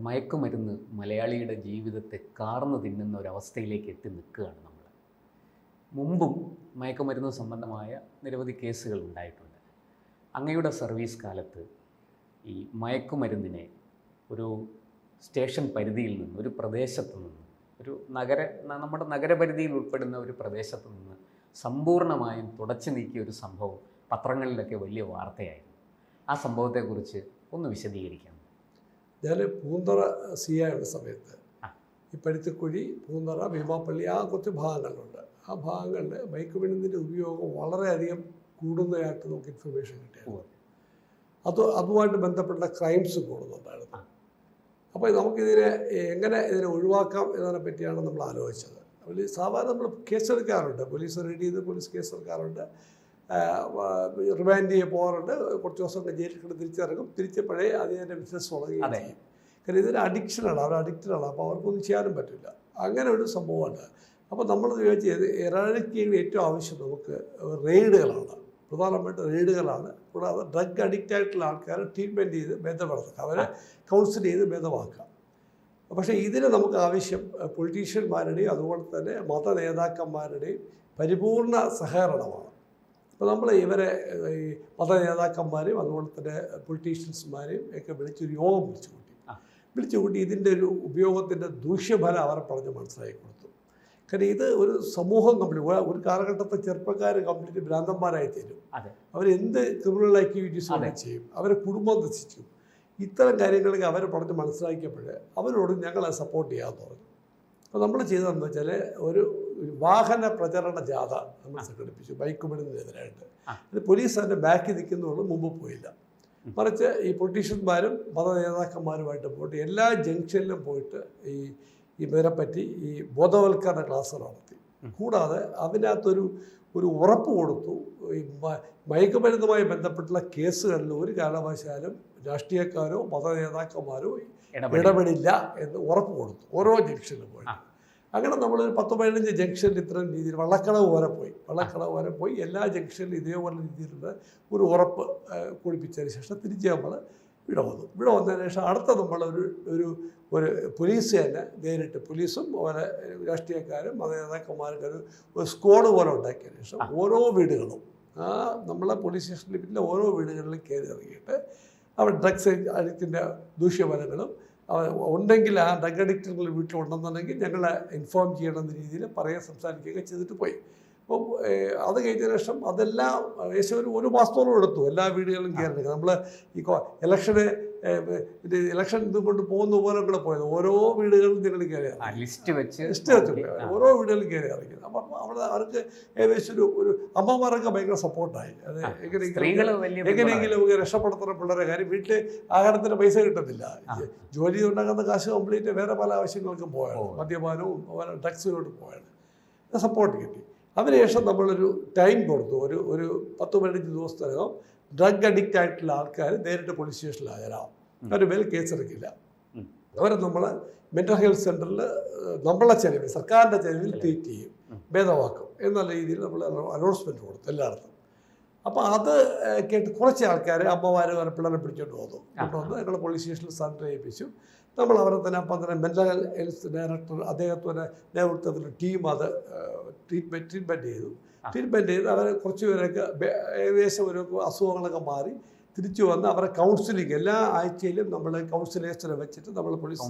മയക്കുമരുന്ന് മലയാളിയുടെ ജീവിതത്തെ കാർന്നു തിന്നുന്ന ഒരവസ്ഥയിലേക്ക് എത്തി നിൽക്കുകയാണ് നമ്മൾ. മുമ്പും മയക്കുമരുന്ന് സംബന്ധമായ നിരവധി കേസുകൾ ഉണ്ടായിട്ടുണ്ട്. അങ്ങയുടെ സർവീസ് കാലത്ത് ഈ മയക്കുമരുന്നിനെ ഒരു സ്റ്റേഷൻ പരിധിയിൽ നിന്ന്, ഒരു പ്രദേശത്ത് നിന്ന്, നമ്മുടെ നഗരപരിധിയിൽ ഉൾപ്പെടുന്ന ഒരു പ്രദേശത്ത് നിന്ന് സമ്പൂർണ്ണമായും തുടച്ചു നീക്കിയ ഒരു സംഭവം പത്രങ്ങളിലൊക്കെ വലിയ വാർത്തയായിരുന്നു. ആ സംഭവത്തെക്കുറിച്ച് ഒന്ന് വിശദീകരിക്കാം. ഞാൻ പൂന്തറ സിയായുള്ള സമയത്ത് ഈ പരുത്തിക്കുഴി, പൂന്തറ, ഭീമാപ്പള്ളി ആ കുറച്ച് ഭാഗങ്ങളുണ്ട്. ആ ഭാഗങ്ങളിൽ മയക്കുമരുന്നിൻ്റെ ഉപയോഗം വളരെയധികം കൂടുന്നതായിട്ട് നമുക്ക് ഇൻഫർമേഷൻ കിട്ടിയത്. അതുമായിട്ട് ബന്ധപ്പെട്ട ക്രൈംസ് കൂടുന്നുണ്ടായിരുന്നു. അപ്പോൾ നമുക്കിതിനെ എങ്ങനെ ഒഴിവാക്കാം എന്നതിനെ പറ്റിയാണ് നമ്മൾ ആലോചിച്ചത്. സാധാരണ നമ്മൾ കേസെടുക്കാറുണ്ട്, പോലീസ് റെയ്ഡ് ചെയ്ത് പോലീസ് കേസെടുക്കാറുണ്ട്, റിമാൻഡ് ചെയ്യാൻ പോകാറുണ്ട്, കുറച്ച് ദിവസം ജയിലിൽ കിടന്ന് തിരിച്ചിറങ്ങും, തിരിച്ചപ്പോഴേ അതിൻ്റെ ബിസിനസ് തുടങ്ങുകയും ചെയ്യും. കാരണം ഇതൊരു അഡിക്ഷനാണ്, അവർ അഡിക്റ്റഡാണ്, അപ്പോൾ അവർക്കൊന്നും ചെയ്യാനും പറ്റില്ല. അങ്ങനെ ഒരു സംഭവമാണ്. അപ്പോൾ നമ്മൾ വിചാരിച്ചത് എറാഡിക്കേഷൻ ഏറ്റവും ആവശ്യം നമുക്ക് റെയ്ഡുകളാണ്, പ്രധാനമായിട്ട് റെയ്ഡുകളാണ്. കൂടാതെ ഡ്രഗ് അഡിക്റ്റ് ആയിട്ടുള്ള ആൾക്കാരെ ട്രീറ്റ്മെൻറ്റ് ചെയ്ത് ഭേദപ്പെടുത്തുക, അവരെ കൗൺസിൽ ചെയ്ത് ഭേദമാക്കുക. പക്ഷേ ഇതിന് നമുക്ക് ആവശ്യം പൊളിറ്റീഷ്യന്മാരുടെയും അതുപോലെ തന്നെ മത നേതാക്കന്മാരുടെയും പരിപൂർണ സഹകരണമാണ്. അപ്പോൾ നമ്മൾ ഇവരെ ഈ മത നേതാക്കന്മാരെയും അതുപോലെ തന്നെ പൊളിറ്റീഷ്യൻസ്മാരെയും ഒക്കെ വിളിച്ചൊരു യോഗം വിളിച്ചു കൂട്ടി ഇതിൻ്റെ ഒരു ഉപയോഗത്തിൻ്റെ ദൂഷ്യഫലം അവരെ പറഞ്ഞ് മനസ്സിലാക്കി കൊടുത്തു. കാരണം ഇത് ഒരു സമൂഹം കംപ്ലീറ്റ്, ഒരു കാലഘട്ടത്തെ ചെറുപ്പക്കാർ കംപ്ലീറ്റ് ഭ്രാന്തന്മാരായി തീരും. അവരെന്ത് ക്രിമിനൽ ആക്ടിവിറ്റീസ് ചെയ്യും, അവരെ കുടുംബം നശിച്ചു. ഇത്തരം കാര്യങ്ങളൊക്കെ അവരെ പറഞ്ഞ് മനസ്സിലാക്കിയപ്പോൾ അവരോട് ഞങ്ങളെ സപ്പോർട്ട് ചെയ്യാമെന്ന് പറഞ്ഞു. അപ്പോൾ നമ്മൾ ചെയ്തതെന്ന് വെച്ചാൽ ഒരു വാഹന പ്രചരണ ജാഥ നമ്മൾ സംഘടിപ്പിച്ചു മയക്കുമരുന്നിനെതിരായിട്ട്. അത് പോലീസ് അതിൻ്റെ ബാക്കിൽ നിൽക്കുന്നതുകൊണ്ട് മുമ്പ് പോയില്ല, മറിച്ച് ഈ പൊളിറ്റീഷ്യന്മാരും മത നേതാക്കന്മാരുമായിട്ട് പോയിട്ട് എല്ലാ ജംഗ്ഷനിലും പോയിട്ട് ഇതിനെപ്പറ്റി ഈ ബോധവൽക്കരണ ക്ലാസ്സുകൾ നടത്തി. കൂടാതെ അതിനകത്തൊരു ഉറപ്പ് കൊടുത്തു, ഈ മയക്കുമരുന്നുമായി ബന്ധപ്പെട്ടുള്ള കേസുകളിൽ ഒരു കാരണവശാലും രാഷ്ട്രീയക്കാരോ മത നേതാക്കന്മാരോ ഇടപെടില്ല എന്ന് ഉറപ്പ് കൊടുത്തു ഓരോ ജംഗ്ഷനിലും പോയിട്ട്. അങ്ങനെ നമ്മളൊരു 10-15 ജംഗ്ഷനിൽ ഇത്തരം രീതിയിൽ വള്ളക്കടവ് വരെ പോയി എല്ലാ ജംഗ്ഷനിലും ഇതേപോലെ രീതിയിലുള്ള ഒരു ഉറപ്പ് കുടിപ്പിച്ചതിന് ശേഷം തിരിച്ച് നമ്മൾ ഇവിടെ വന്നതിന് ശേഷം അടുത്ത നമ്മളൊരു പോലീസ് തന്നെ നേരിട്ട്, പോലീസും അതുപോലെ രാഷ്ട്രീയക്കാരും മത നേതാക്കന്മാർക്ക് ഒരു സ്ക്വാഡ് പോലെ ഉണ്ടാക്കിയതിന് ശേഷം ഓരോ വീടുകളും നമ്മളെ പോലീസ് സ്റ്റേഷനിൽ പിന്നെ ഓരോ വീടുകളിലും കയറി ഇറങ്ങിയിട്ട് അവർ ഡ്രഗ്സ് അഡിക്റ്റിൻ്റെ ദൂഷ്യഫലങ്ങളും ഉണ്ടെങ്കിൽ ആ ഡ്രഗ് അഡിക്റ്റുകൾ വീട്ടിലുണ്ടെന്നുണ്ടെങ്കിൽ ഞങ്ങളെ ഇൻഫോം ചെയ്യണമെന്ന രീതിയിൽ സംസാരിക്കുകയൊക്കെ ചെയ്തിട്ട് പോയി. അപ്പം അത് കഴിഞ്ഞതിന് ശേഷം അതെല്ലാം ഏകദേശം ഒരു മാസത്തോളം എടുത്തു എല്ലാ വീടുകളിലും കയറി. നമ്മൾ ഈ ഇലക്ഷൻ ഇതും കൊണ്ട് പോകുന്ന പോലെ കൂടെ പോയത് ഓരോ വീടുകളിലും ഞങ്ങൾ കയറി ലിസ്റ്റ് വെച്ച് ഓരോ വീടുകളിലും കയറി ഇറങ്ങിയത്. അപ്പം അവിടെ അവർക്ക് ഏകദേശം ഒരു അമ്മമാരൊക്കെ ഭയങ്കര സപ്പോർട്ടായി. അത് എങ്ങനെയെങ്കിലും രക്ഷപ്പെടുത്തുന്ന പിള്ളേരെ കാര്യം വീട്ടിൽ ആഹാരത്തിന് പൈസ കിട്ടത്തില്ല, ജോലി ഉണ്ടാക്കുന്ന കാശ് കംപ്ലീറ്റ് വേറെ പല ആവശ്യങ്ങൾക്കും പോയാണ്, മദ്യപാനവും ഡ്രഗ്സിലോട്ട് പോയാണ്. സപ്പോർട്ട് കിട്ടി. അതിനുശേഷം നമ്മളൊരു ടൈം കൊടുത്തു, ഒരു 10-15 ദിവസത്തിനകം ഡ്രഗ് അഡിക്റ്റ് ആയിട്ടുള്ള ആൾക്കാർ നേരിട്ട് പോലീസ് സ്റ്റേഷനിൽ ഹാജരാകും, അവർ മേൽ കേസെടുക്കില്ല. അവരെ നമ്മൾ മെൻ്റൽ ഹെൽത്ത് സെൻ്ററിൽ നമ്മളെ ചെലവിൽ, സർക്കാരിൻ്റെ ചെലവിൽ ട്രീറ്റ് ചെയ്യും, ഭേദമാക്കും എന്നുള്ള രീതിയിൽ നമ്മൾ അനൗൺസ്മെൻറ്റ് കൊടുത്തു എല്ലായിടത്തും. അപ്പോൾ അത് കേട്ട് കുറച്ച് ആൾക്കാർ അമ്മമാർ പിള്ളേരെ പിടിച്ചോണ്ട് കൊണ്ടുവന്ന് ഞങ്ങൾ പോലീസ് സ്റ്റേഷനിൽ സറണ്ടർ ചെയ്യിപ്പിച്ചു. നമ്മൾ അവരെ തന്നെ അപ്പം തന്നെ മെൻ്റൽ ഹെൽത്ത് ഡയറക്ടർ അദ്ദേഹത്തിൻ്റെ നേതൃത്വത്തിൽ ടീം അത് ട്രീറ്റ്മെൻറ്റ് ചെയ്ത് അവരെ കുറച്ച് പേരൊക്കെ ഏകദേശം ഒരു അസുഖങ്ങളൊക്കെ മാറി തിരിച്ചു വന്ന് അവരെ കൗൺസിലിംഗ് എല്ലാ ആഴ്ചയിലും നമ്മൾ കൗൺസിലേഴ്സിനെ വെച്ചിട്ട് നമ്മൾ പോലീസ്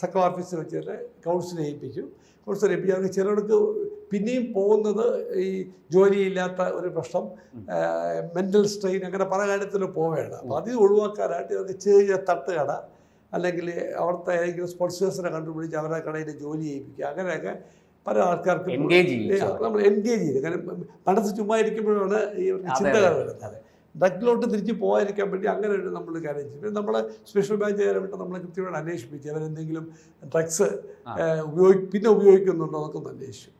സർക്കിൾ ഓഫീസിൽ വെച്ചിട്ട് കൗൺസിൽ ചെയ്യിപ്പിക്കും. അവർക്ക് ചിലർക്ക് പിന്നെയും പോകുന്നത് ഈ ജോലിയില്ലാത്ത ഒരു പ്രശ്നം, മെൻ്റൽ സ്ട്രെയിൻ, അങ്ങനെ പല കാര്യത്തിലും പോവുകയാണ്. അപ്പോൾ അത് ഒഴിവാക്കാനായിട്ട് ഇവർക്ക് ചെറിയ തട്ടുകട അല്ലെങ്കിൽ അവിടുത്തെ ഏതെങ്കിലും സ്പോൺസേഴ്സിനെ കണ്ടുപിടിച്ച് അവരുടെ കടയിൽ ജോലി ചെയ്യിപ്പിക്കുക, അങ്ങനെയൊക്കെ പല ആൾക്കാർക്ക് നമ്മൾ എൻഗേജ് ചെയ്ത്. കാരണം മനസ്സ് ചുമ്മാ ഇരിക്കുമ്പോഴാണ് ഈ ചിന്തകൾ വരുന്നത്. ഡ്രഗിലോട്ട് തിരിച്ച് പോകാതിരിക്കാൻ വേണ്ടി അങ്ങനെ നമ്മൾ കാര്യം ചെയ്യും. പിന്നെ നമ്മൾ സ്പെഷ്യൽ ബ്രാഞ്ച് വിട്ട് നമ്മളെ കൃത്യമായിട്ട് അന്വേഷിപ്പിച്ച് അവരെന്തെങ്കിലും ഡ്രഗ്സ് ഉപയോഗിക്കുന്നുണ്ടോ എന്നൊക്കെ ഒന്ന് അന്വേഷിച്ചു.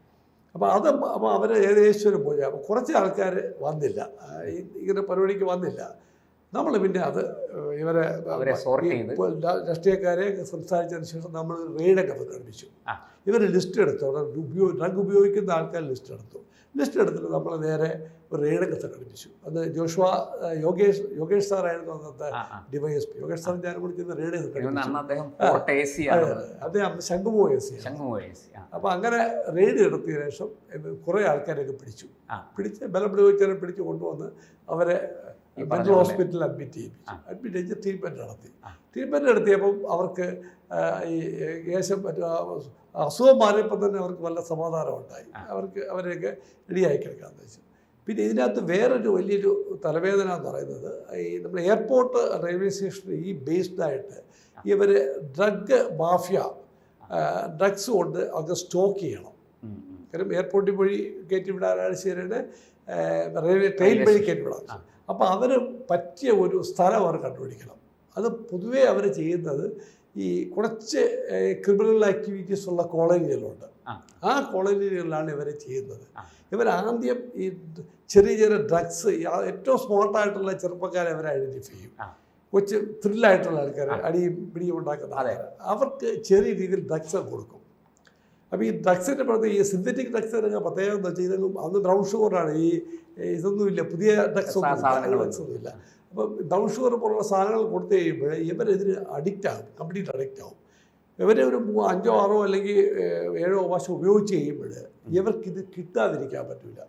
അപ്പോൾ അവർ ഏകദേശം പോയി. അപ്പോൾ കുറച്ച് ആൾക്കാർ വന്നില്ല, ഇങ്ങനെ പരിപാടിക്ക് വന്നില്ല. നമ്മൾ പിന്നെ അത് ഇവരെ സോർട്ട് ചെയ്ത് രാഷ്ട്രീയക്കാരെ സംസാരിച്ചതിന് ശേഷം നമ്മൾ റെയ്ഡൊക്കെ പ്രകടിപ്പിച്ചു. ഇവർ ലിസ്റ്റ് എടുത്തു, ഡ്രഗ് ഉപയോഗിക്കുന്ന ആൾക്കാർ ലിസ്റ്റ് എടുത്തു. ലിസ്റ്റ് എടുത്തിട്ട് നമ്മൾ നേരെ ഒരു റെയ്ഡൊക്കെ സംഘടിപ്പിച്ചു. അത് യോഗേഷ് സാറായിരുന്നു അന്നത്തെ DYSP. യോഗേഷ് സാർ ഞാൻ കൂടി ചെന്ന് റെയ്ഡ് അദ്ദേഹം ശംഖുമോ AC. അപ്പോൾ അങ്ങനെ റെയ്ഡ് നടത്തിയ ശേഷം കുറേ ആൾക്കാരൊക്കെ പിടിച്ച് ബലപ്രയോഗിച്ചവരെ പിടിച്ച് കൊണ്ടുവന്ന് അവരെ മെൻ്റൽ ഹോസ്പിറ്റലിൽ അഡ്മിറ്റ് ചെയ്ത് ട്രീറ്റ്മെൻറ്റ് നടത്തിയപ്പം അവർക്ക് ഈ ഏകദേശം അസുഖം മാറിയപ്പോൾ തന്നെ അവർക്ക് നല്ല സമാധാനം ഉണ്ടായി. അവരെയൊക്കെ റെഡിയായി കിടക്കാമെന്ന് വെച്ചു. പിന്നെ ഇതിനകത്ത് വേറൊരു വലിയൊരു തലവേദന എന്ന് പറയുന്നത് ഈ നമ്മുടെ എയർപോർട്ട് റെയിൽവേ സ്റ്റേഷനിൽ ഈ ബേസ്ഡായിട്ട് ഇവർ ഡ്രഗ് മാഫിയ ഡ്രഗ്സ് കൊണ്ട് അവർക്ക് സ്റ്റോക്ക് ചെയ്യണം. കാരണം എയർപോർട്ടിൽ വഴി കയറ്റിവിടാൻ ആഴ്ചയുടെ റെയിൽവേ ട്രെയിൻ വഴി കയറ്റിവിടാം. അപ്പോൾ അവർ പറ്റിയ ഒരു സ്ഥലം അവർ കണ്ടുപിടിക്കണം. അത് പൊതുവേ അവർ ചെയ്യുന്നത് ഈ കുറച്ച് ക്രിമിനൽ ആക്ടിവിറ്റീസ് ഉള്ള കോളനികളുണ്ട്. ആ കോളനികളിലാണ് ഇവർ ചെയ്യുന്നത്. ഇവരാദ്യം ഈ ചെറിയ ഡ്രഗ്സ് ഏറ്റവും സ്മാർട്ടായിട്ടുള്ള ചെറുപ്പക്കാരെ അവരെ ഐഡൻറ്റിഫൈ ചെയ്യും. കൊച്ചു ത്രില്ലായിട്ടുള്ള ആൾക്കാർ അടിയും പിടിയും ഉണ്ടാക്കുന്ന ആൾക്കാർ അവർക്ക് ചെറിയ രീതിയിൽ ഡ്രഗ്സ് കൊടുക്കും. അപ്പോൾ ഈ ഡ്രഗ്സിൻ്റെ പ്രത്യേകം ഈ സിന്തറ്റിക് ഡ്രഗ്സിനൊക്കെ പ്രത്യേകം എന്ന് വെച്ചാൽ ഇതൊന്നും അന്ന് ബ്രൗൺ ഷുഗറാണ്. ഇതൊന്നുമില്ല, പുതിയ ഡ്രഗ്സൊന്നുമില്ല. അപ്പം ബ്രൗൺ ഷുഗർ പോലുള്ള സാധനങ്ങൾ കൊടുത്തു കഴിയുമ്പോൾ ഇവരിതിന് അഡിക്റ്റാകും, കംപ്ലീറ്റ് അഡിക്റ്റാകും. ഇവരെ ഒരു 5 or 6 അല്ലെങ്കിൽ 7 പ്രാവശ്യം ഉപയോഗിച്ച് കഴിയുമ്പോൾ ഇവർക്കിത് കിട്ടാതിരിക്കാൻ പറ്റില്ല.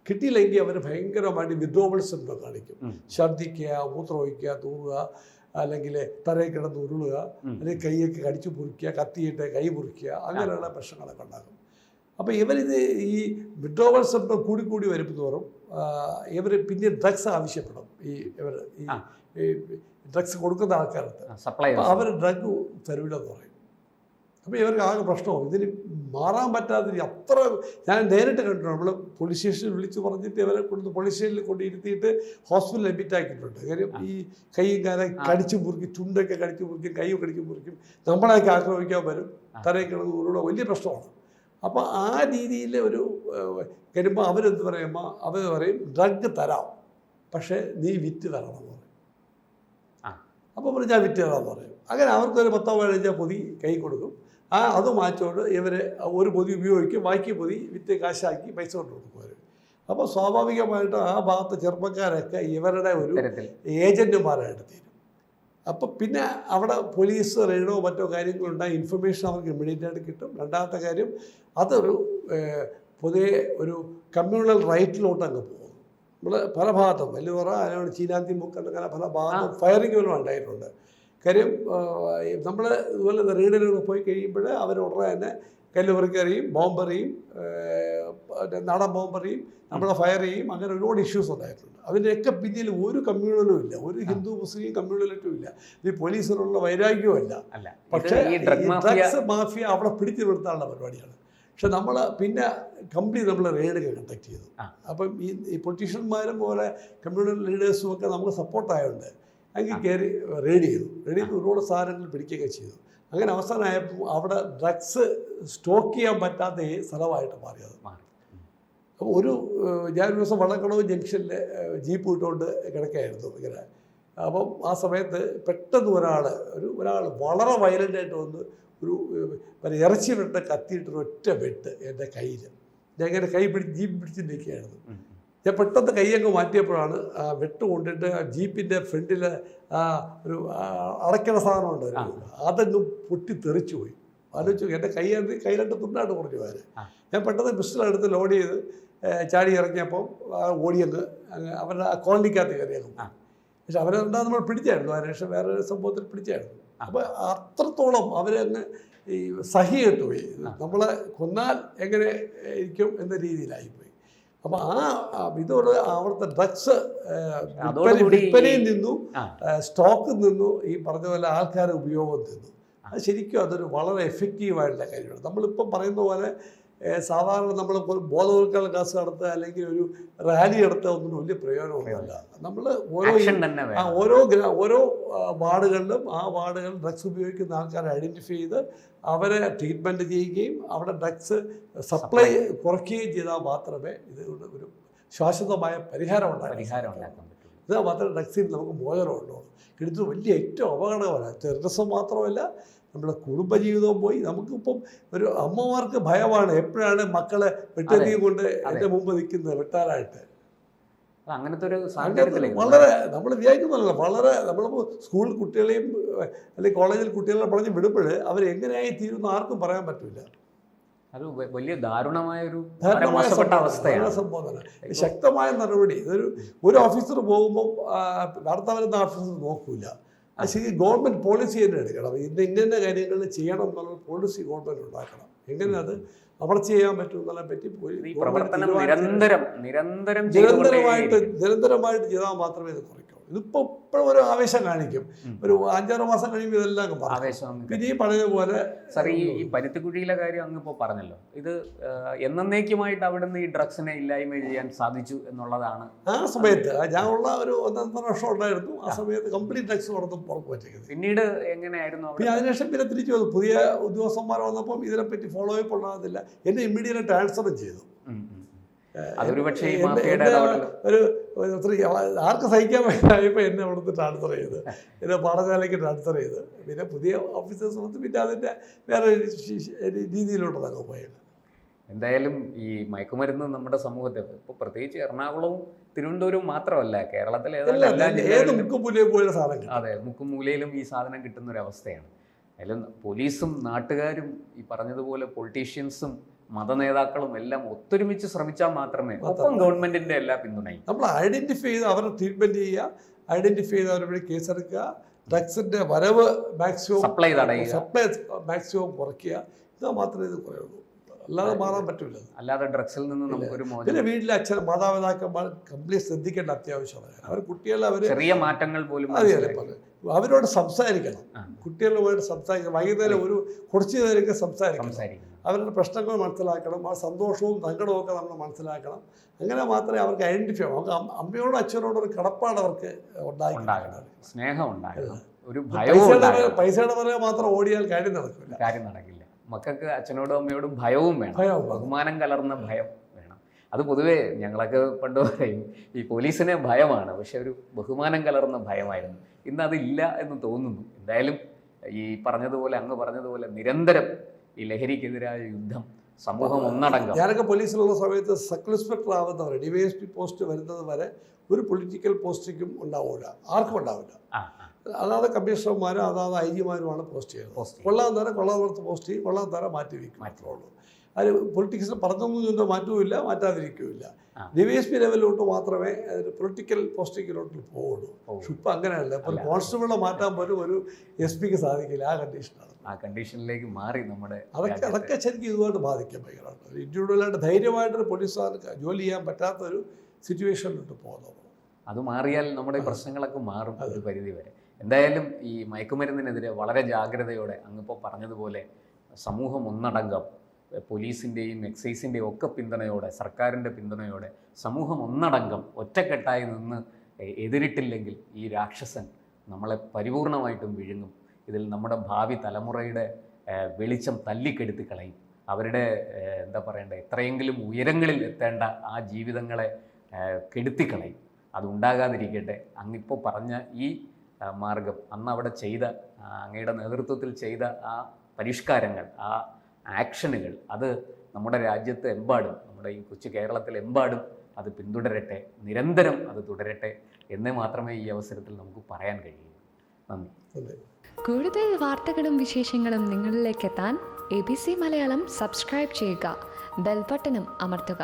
കിട്ടിയില്ലെങ്കിൽ അവർ ഭയങ്കരമായിട്ട് വിഡ്രോവൽ സിംപ്റ്റം കാണിക്കും. ഛർദ്ദിക്കുക, മൂത്രമൊഴിക്കുക, തൂറുക, അല്ലെങ്കിൽ തറയിൽ കിടന്ന് ഉരുളുക, അല്ലെങ്കിൽ കൈയൊക്കെ കടിച്ചു മുറിക്കുക, കത്തിയിട്ട് കൈ മുറിക്കുക, അങ്ങനെയുള്ള പ്രശ്നങ്ങളൊക്കെ ഉണ്ടാകും. അപ്പോൾ ഇവരിത് ഈ വിഡ്രോവൽ സിംപ്റ്റം കൂടി വരുമ്പോഴും ഇവർ പിന്നെ ഡ്രഗ്സ് ആവശ്യപ്പെടും. ഈ ഡ്രഗ്സ് കൊടുക്കുന്ന ആൾക്കാർക്ക് അപ്പോൾ അവർ ഡ്രഗ് തരൂലെന്ന് പറയും. അപ്പോൾ ഇവർക്ക് ആകെ പ്രശ്നവും ഇതിന് മാറാൻ പറ്റാത്ത അത്ര ഞാൻ നേരിട്ട് കണ്ടിട്ടുണ്ട്. നമ്മൾ പോലീസ് സ്റ്റേഷനിൽ വിളിച്ച് പറഞ്ഞിട്ട് ഇവരെ കൊണ്ട് പോലീസ് സ്റ്റേഷനിൽ കൊണ്ട് ഇരുത്തിയിട്ട് ഹോസ്പിറ്റലിൽ അഡ്മിറ്റ് ആക്കിയിട്ടുണ്ട്. കാര്യം ഈ കൈയും കാലം കടിച്ചു മുറിക്കും, ചുണ്ടൊക്കെ കടിച്ചു മുറിക്കും, കൈ കടിച്ചു മുറിക്കും, നമ്മളെയൊക്കെ ആക്രമിക്കാൻ വരും, തലയിൽ കിടന്ന് ഉരുള വലിയ പ്രശ്നമാണ്. അപ്പോൾ ആ രീതിയിൽ ഒരു വരുമ്പോൾ അവരെന്ത് പറയുമ്പോൾ അവർ പറയും ഡ്രഗ് തരാം, പക്ഷേ നീ വിറ്റ് തരണമെന്ന് പറയും. അപ്പോൾ പറഞ്ഞ് ഞാൻ വിറ്റ് തരാമെന്ന് പറയും. അങ്ങനെ അവർക്കൊരു 10-15 പൊതി കൈ കൊടുക്കും. അത് മാറ്റോട് ഇവർ ഒരു പൊതി ഉപയോഗിക്കും, ബാക്കി പൊതി വിറ്റ് കാശാക്കി പൈസ കൊണ്ട് കൊടുക്കും. അപ്പോൾ സ്വാഭാവികമായിട്ട് ആ ഭാഗത്ത് ചെറുപ്പക്കാരൊക്കെ ഇവരുടെ ഒരു ഏജൻറ്റുമാരായിട്ട് തീരും. അപ്പോൾ പിന്നെ അവിടെ പോലീസ് റെയ്ഡോ മറ്റോ കാര്യങ്ങളുണ്ടായി ഇൻഫർമേഷൻ അവർക്ക് ഇമ്മീഡിയറ്റായിട്ട് കിട്ടും. രണ്ടാമത്തെ കാര്യം അതൊരു പൊതുവെ ഒരു കമ്മ്യൂണൽ റൈറ്റിലോട്ട് അങ്ങ് പോകും. നമ്മൾ പല ഭാഗത്തും വലിയ അതിനോട് ചീനാന്തി മുക്ക് അങ്ങനെ പല ഭാഗത്തും ഫയറിങ്ങുകളും ഉണ്ടായിട്ടുണ്ട്. കാര്യം നമ്മൾ ഇതുപോലെ റെയ്ഡിലൂടെ പോയി കഴിയുമ്പോൾ അവർ ഉടനെ തന്നെ കല്ലുപറിക്കെറിയും, ബോംബെറിയും, നാടൻ ബോംബെറിയും, നമ്മളെ ഫയർ ചെയ്യും. അങ്ങനെ ഒരുപാട് ഇഷ്യൂസ് ഉണ്ടായിട്ടുണ്ട്. അതിൻ്റെയൊക്കെ പിന്നിൽ ഒരു കമ്മ്യൂണലും ഇല്ല, ഒരു ഹിന്ദു മുസ്ലിം കമ്മ്യൂണലിറ്റും ഇല്ല. ഇത് പോലീസിനുള്ള വൈരാഗ്യവും അല്ല. പക്ഷേ ഈ ഡ്രഗ്സ് മാഫിയ അവിടെ പിടിച്ചു നിർത്താനുള്ള പരിപാടിയാണ്. പക്ഷെ നമ്മൾ പിന്നെ കംപ്ലീറ്റ് നമ്മൾ റെയ്ഡൊക്കെ കണ്ടക്ട് ചെയ്തു. അപ്പം ഈ പൊളിറ്റീഷ്യന്മാരും പോലെ കമ്മ്യൂണൽ ലീഡേഴ്സും ഒക്കെ നമുക്ക് സപ്പോർട്ടായതുകൊണ്ട് അങ്ങ് കയറി റെയ്ഡ് ചെയ്തു ഒരുപാട് സാധനങ്ങൾ പിടിക്കുകയൊക്കെ ചെയ്തു. അങ്ങനെ അവസാനമായപ്പോൾ അവിടെ ഡ്രഗ്സ് സ്റ്റോക്ക് ചെയ്യാൻ പറ്റാത്ത സ്ഥലമായിട്ട് മാറിയത്. അപ്പോൾ ഞാനൊരു ദിവസം വള്ളക്കടവ് ജംഗ്ഷനിൽ ജീപ്പ് ഇട്ടുകൊണ്ട് കിടക്കുകയായിരുന്നു ഇങ്ങനെ. അപ്പം ആ സമയത്ത് പെട്ടെന്ന് ഒരാൾ വളരെ വയലൻ്റായിട്ട് വന്ന് ഒരു ഇറച്ചി വെട്ട കത്തിയിട്ടൊരു ഒറ്റ വെട്ട് എൻ്റെ കയ്യിൽ. ഞാൻ ഇങ്ങനെ കൈ ജീപ്പ് പിടിച്ച് നിൽക്കുകയായിരുന്നു. ഞാൻ പെട്ടെന്ന് കൈയൊക്കെ മാറ്റിയപ്പോഴാണ് വെട്ട് കൊണ്ടിട്ട് ജീപ്പിൻ്റെ ഫ്രണ്ടിൽ ഒരു അടയ്ക്കണ സാധനമുണ്ട്, അതങ്ങ് പൊട്ടിത്തെറിച്ചു പോയി. ആലോചിച്ചു, എൻ്റെ കൈ 2 തുണ്ടായിട്ട് കുറഞ്ഞു പോയാൽ. ഞാൻ പെട്ടെന്ന് പിസ്റ്റളെടുത്ത് ലോഡ് ചെയ്ത് ചാടി ഇറങ്ങിയപ്പോൾ ഓടിയങ്ങ് അവരുടെ കോളനിക്കകത്ത് കയറിയങ്ങ്. പക്ഷെ അവരെന്താ നമ്മൾ പിടിച്ചായിരുന്നു, അതിനുശേഷം വേറെ സംഭവത്തിൽ പിടിച്ചായിരുന്നു. അപ്പോൾ അത്രത്തോളം അവരങ്ങ് ഈ സഹി കെട്ടുപോയി, നമ്മളെ കൊന്നാൽ എങ്ങനെ ഇരിക്കും എന്ന രീതിയിലായിപ്പോയി. അപ്പോൾ ഇതോടെ അവിടുത്തെ ഡ്രഗ്സ് വിൽപ്പനയിൽ നിന്നു, സ്റ്റോക്കിൽ നിന്നു, ഈ പറഞ്ഞ പോലെ ആൾക്കാരുടെ ഉപയോഗം നിന്നു. അത് ശരിക്കും അതൊരു വളരെ എഫക്റ്റീവായിട്ടുള്ള കാര്യമാണ്. നമ്മളിപ്പം പറയുന്ന പോലെ സാധാരണ നമ്മൾ ബോധവൽക്കരണ ക്ലാസ് നടത്തുക അല്ലെങ്കിൽ ഒരു റാലി നടത്തുക ഒന്നും വലിയ പ്രയോജനമൊന്നുമില്ല. നമ്മൾ ഓരോ വാർഡുകളിലും ആ വാർഡുകളിൽ ഡ്രഗ്സ് ഉപയോഗിക്കുന്ന ആൾക്കാരെ ഐഡൻറ്റിഫൈ ചെയ്ത് അവരെ ട്രീറ്റ്മെൻറ്റ് ചെയ്യുകയും അവിടെ ഡ്രഗ്സ് സപ്ലൈ കുറയ്ക്കുകയും ചെയ്താൽ മാത്രമേ ഇതുകൊണ്ട് ഒരു ശാശ്വതമായ പരിഹാരം ഉണ്ടാക്കാൻ പറ്റൂ. എന്നാൽ മാത്രമേ ഡ്രഗ്സിൽ നിന്ന് നമുക്ക് മോചനമുള്ളൂ. ഇത് വലിയ ഏറ്റവും അപകടകരമാണ്. ടെററിസം മാത്രമല്ല, നമ്മുടെ കുടുംബജീവിതവും പോയി. നമുക്കിപ്പം ഒരു അമ്മമാർക്ക് ഭയമാണ് എപ്പോഴാണ് മക്കളെ വെട്ടരിയും കൊണ്ട് എൻ്റെ മുമ്പ് നിൽക്കുന്നത് വെട്ടാനായിട്ട്. അങ്ങനത്തെ ഒരു സാഹചര്യത്തിലേക്ക് വളരെ നമ്മൾ വിചാരിക്കുന്നതല്ല, വളരെ നമ്മളിപ്പോൾ സ്കൂൾ കുട്ടികളെയും അല്ലെങ്കിൽ കോളേജിൽ കുട്ടികളെ പറഞ്ഞ് വിടുമ്പോൾ അവരെങ്ങനെയായി തീരുന്ന ആർക്കും പറയാൻ പറ്റില്ല. അത് വലിയ ദാരുണമായ അവസ്ഥയാണ്. സംഭവം ശക്തമായ നടപടി. ഒരു ഓഫീസർ പോകുമ്പോൾ വാർത്ത വരുന്ന ഓഫീസർ നോക്കൂല. അത് ശരി, ഗവൺമെൻറ് പോളിസി തന്നെ എടുക്കണം. ഇന്ന കാര്യങ്ങൾ ചെയ്യണം എന്നുള്ള പോളിസി ഗവൺമെൻറ് ഉണ്ടാക്കണം. എങ്ങനെ അത് അവിടെ ചെയ്യാൻ പറ്റും എന്നുള്ളതിനെ പറ്റി നിരന്തരമായിട്ട് ചെയ്താൽ മാത്രമേ ഇത് കുറയ്ക്കൂ. ഇതിപ്പോൾ ഇപ്പോഴും ഒരു ആവേശം കാണിക്കും, ഒരു 5-6 മാസം കഴിയുമ്പോൾ ഇതെല്ലാം ആവേശം. പിന്നെ ഈ പറഞ്ഞതുപോലെ സാർ, ഈ പരുത്തിക്കുഴിയിലെ കാര്യം അങ്ങ് ഇപ്പോൾ പറഞ്ഞല്ലോ, ഇത് എന്നേക്കുമായിട്ട് അവിടുന്ന് ഈ ഡ്രഗ്സിനെ ഇല്ലായ്മ ചെയ്യാൻ സാധിച്ചു എന്നുള്ളതാണ്. ആ സമയത്ത് ഞാൻ ഉള്ള ഒരു 1.5 വർഷം ഉണ്ടായിരുന്നു. ആ സമയത്ത് കംപ്ലീറ്റ് ഡ്രഗ്സ് പുറത്ത് വെച്ചേക്കുന്നത്. പിന്നീട് എങ്ങനെയായിരുന്നു? പിന്നെ അതിനുശേഷം പിന്നെ തിരിച്ചു വന്നു. പുതിയ ഉദ്യോഗസ്ഥന്മാർ വന്നപ്പം ഇതിനെപ്പറ്റി ഫോളോ അപ്പ് ഉണ്ടാകത്തില്ല. എന്നെ ഇമ്മീഡിയറ്റ് ട്രാൻസ്ഫറും ചെയ്തു. ഒരു ആർക്ക് സഹിക്കാൻ പറ്റായപ്പോൾ എന്നെ അവിടുന്ന് ട്രാൻസ്ഫർ ചെയ്ത്, എന്നെ പാഠശാലയ്ക്ക് ട്രാൻസ്ഫർ ചെയ്ത്, പിന്നെ പുതിയ ഓഫീസേഴ്സ് വന്ന് പിന്നെ അതിൻ്റെ വേറെ രീതിയിലോട്ടതൊക്കെ പോയത്. എന്തായാലും ഈ മയക്കുമരുന്ന് നമ്മുടെ സമൂഹത്തെ ഇപ്പോൾ പ്രത്യേകിച്ച് എറണാകുളവും തിരുവനന്തപുരവും മാത്രമല്ല, കേരളത്തിലെ ഏത് മുക്കുമൂലയിൽ പോയ സാധനം. അതെ, മുക്കുമൂലയിലും ഈ സാധനം കിട്ടുന്ന ഒരു അവസ്ഥയാണ്. അതിലും പോലീസും നാട്ടുകാരും ഈ പറഞ്ഞതുപോലെ പൊളിറ്റീഷ്യൻസും മതനേതാക്കളും എല്ലാം ഒത്തൊരുമിച്ച് ശ്രമിച്ചാൽ മാത്രമേ ഒപ്പം ഗവൺമെന്റിന്റെ എല്ലാ പിന്തുണയും. നമ്മൾ ഐഡന്റിഫൈ ചെയ്ത് അവരെ ട്രീറ്റ്മെന്റ് ചെയ്യുക, ഐഡന്റിഫൈ ചെയ്ത് അവരുടെ കേസെടുക്കുക, ഡ്രഗ്സിന്റെ വരവ് മാക്സിമം സപ്ലൈ മാക്സിമം കുറയ്ക്കുക. ഇതാ മാത്രമേ ഇത് കുറയുള്ളൂ, അല്ലാതെ മാറാൻ പറ്റില്ല. അല്ലാതെ ഡ്രഗ്സിൽ നിന്ന് നമുക്കൊരു പിന്നെ വീട്ടിലെ അച്ഛൻ മാതാപിതാക്കന്മാർ കംപ്ലീറ്റ് ശ്രദ്ധിക്കേണ്ട അത്യാവശ്യമാണ്. അവർ കുട്ടികളെ ചെറിയ മാറ്റങ്ങൾ പോലും അവരോട് സംസാരിക്കണം. കുട്ടികളുമായിട്ട് സംസാരിക്കണം. വൈകുന്നേരം കുറച്ച് നേരമൊക്കെ സംസാരിക്കണം. അവരുടെ പ്രശ്നങ്ങൾ മനസ്സിലാക്കണം. ആ സന്തോഷവും സങ്കടവും ഒക്കെ നമ്മൾ മനസ്സിലാക്കണം. അങ്ങനെ മാത്രമേ അവർക്ക് ഐഡന്റിഫൈ ആവും. അവർക്ക് അമ്മയോടും അച്ഛനോടും ഒരു കടപ്പാട് അവർക്ക് ഉണ്ടാക്കണം, സ്നേഹം ഉണ്ടാകണം, ഒരു പൈസയുടെ പറയാൻ മാത്രം ഓടിയാൽ കാര്യം നടക്കില്ല. മക്കൾക്ക് അച്ഛനോടും അമ്മയോടും ഭയവും വേണം, ബഹുമാനം കലർന്ന ഭയം വേണം. അത് പൊതുവേ ഞങ്ങളൊക്കെ പണ്ട് പറയും, ഈ പോലീസിനെ ഭയമാണ്, പക്ഷെ ഒരു ബഹുമാനം കലർന്ന ഭയമായിരുന്നു. ഇന്ന് അതില്ല എന്ന് തോന്നുന്നു. എന്തായാലും ഈ അങ്ങ് പറഞ്ഞതുപോലെ നിരന്തരം ഈ ലഹരിക്കെതിരായ യുദ്ധം സമൂഹം ഒന്നടങ്കം. ഞാനൊക്കെ പോലീസിലുള്ള സമയത്ത് സബ് ഇൻസ്പെക്ടർ ആവുന്നവരെ DYSP പോസ്റ്റ് വരുന്നത് വരെ ഒരു പൊളിറ്റിക്കൽ പോസ്റ്റിക്കും ഉണ്ടാവില്ല, ആർക്കും ഉണ്ടാവില്ല. അതാത് കമ്മീഷണർമാരും അതാത് IG-മാരുമാണ് പോസ്റ്റ് ചെയ്യുന്നത്. കൊള്ളാൻ തരം കൊള്ളാത്ത പോസ്റ്റ് ചെയ്യും, കൊള്ളാൻ തരം മാറ്റി വയ്ക്കും, മാത്രമേ ഉള്ളൂ. അത് പൊളിറ്റിക്സിൽ പറഞ്ഞൊന്നും മാറ്റുമില്ല, മാറ്റാതിരിക്കുകയില്ല. DYSP ലെവലിലോട്ട് മാത്രമേ അതിന് പൊളിറ്റിക്കൽ പോസ്റ്റിങ്ങിലോട്ട് പോവുള്ളൂ. പക്ഷെ ഇപ്പം അങ്ങനെയല്ല. ഇപ്പോൾ കോൺസ്റ്റബിളെ മാറ്റാൻ പോലും ഒരു SP-ക്ക് സാധിക്കില്ല. ആ കണ്ടീഷനാണ്. ആ കണ്ടീഷനിലേക്ക് മാറി നമ്മുടെ അതൊക്കെ ശരിക്കും ഇതുമായിട്ട് ബാധിക്കാൻ ഭയങ്കരമാണ്. ഇൻഡിവിജ്വലായിട്ട് ധൈര്യമായിട്ടൊരു പോലീസുകാർക്ക് ജോലി ചെയ്യാൻ പറ്റാത്തൊരു സിറ്റുവേഷനിലോട്ട് പോകുന്നു. അത് മാറിയാൽ നമ്മുടെ പ്രശ്നങ്ങളൊക്കെ മാറും ഒരു പരിധി വരെ. എന്തായാലും ഈ മയക്കുമരുന്നിനെതിരെ വളരെ ജാഗ്രതയോടെ അങ്ങിപ്പോൾ പറഞ്ഞതുപോലെ സമൂഹം ഒന്നടങ്കം പോലീസിൻ്റെയും എക്സൈസിൻ്റെയും ഒക്കെ പിന്തുണയോടെ, സർക്കാരിൻ്റെ പിന്തുണയോടെ സമൂഹം ഒന്നടങ്കം ഒറ്റക്കെട്ടായി നിന്ന് എതിരിട്ടില്ലെങ്കിൽ ഈ രാക്ഷസൻ നമ്മളെ പരിപൂർണമായിട്ടും വിഴുങ്ങും. ഇതിൽ നമ്മുടെ ഭാവി തലമുറയുടെ വെളിച്ചം തല്ലിക്കെടുത്തി കളയും. അവരുടെ എത്രയെങ്കിലും ഉയരങ്ങളിൽ എത്തേണ്ട ആ ജീവിതങ്ങളെ കെടുത്തിക്കളയും. അതുണ്ടാകാതിരിക്കട്ടെ. അങ്ങിപ്പോൾ പറഞ്ഞ ഈ മാർഗം, അന്ന് അവിടെ ചെയ്ത അങ്ങയുടെ നേതൃത്വത്തിൽ ചെയ്ത ആ പരിഷ്കാരങ്ങൾ, ആ ആക്ഷനുകൾ, അത് നമ്മുടെ രാജ്യത്ത് എമ്പാടും, നമ്മുടെ ഈ കൊച്ചു കേരളത്തിലെമ്പാടും അത് പിന്തുടരട്ടെ, നിരന്തരം അത് തുടരട്ടെ എന്ന് മാത്രമേ ഈ അവസരത്തിൽ നമുക്ക് പറയാൻ കഴിയൂ. നന്ദി. കൂടുതൽ വാർത്തകളും വിശേഷങ്ങളും നിങ്ങളിലേക്ക് എത്താൻ ABC മലയാളം സബ്സ്ക്രൈബ് ചെയ്യുക, ബെൽ ബട്ടണും അമർത്തുക.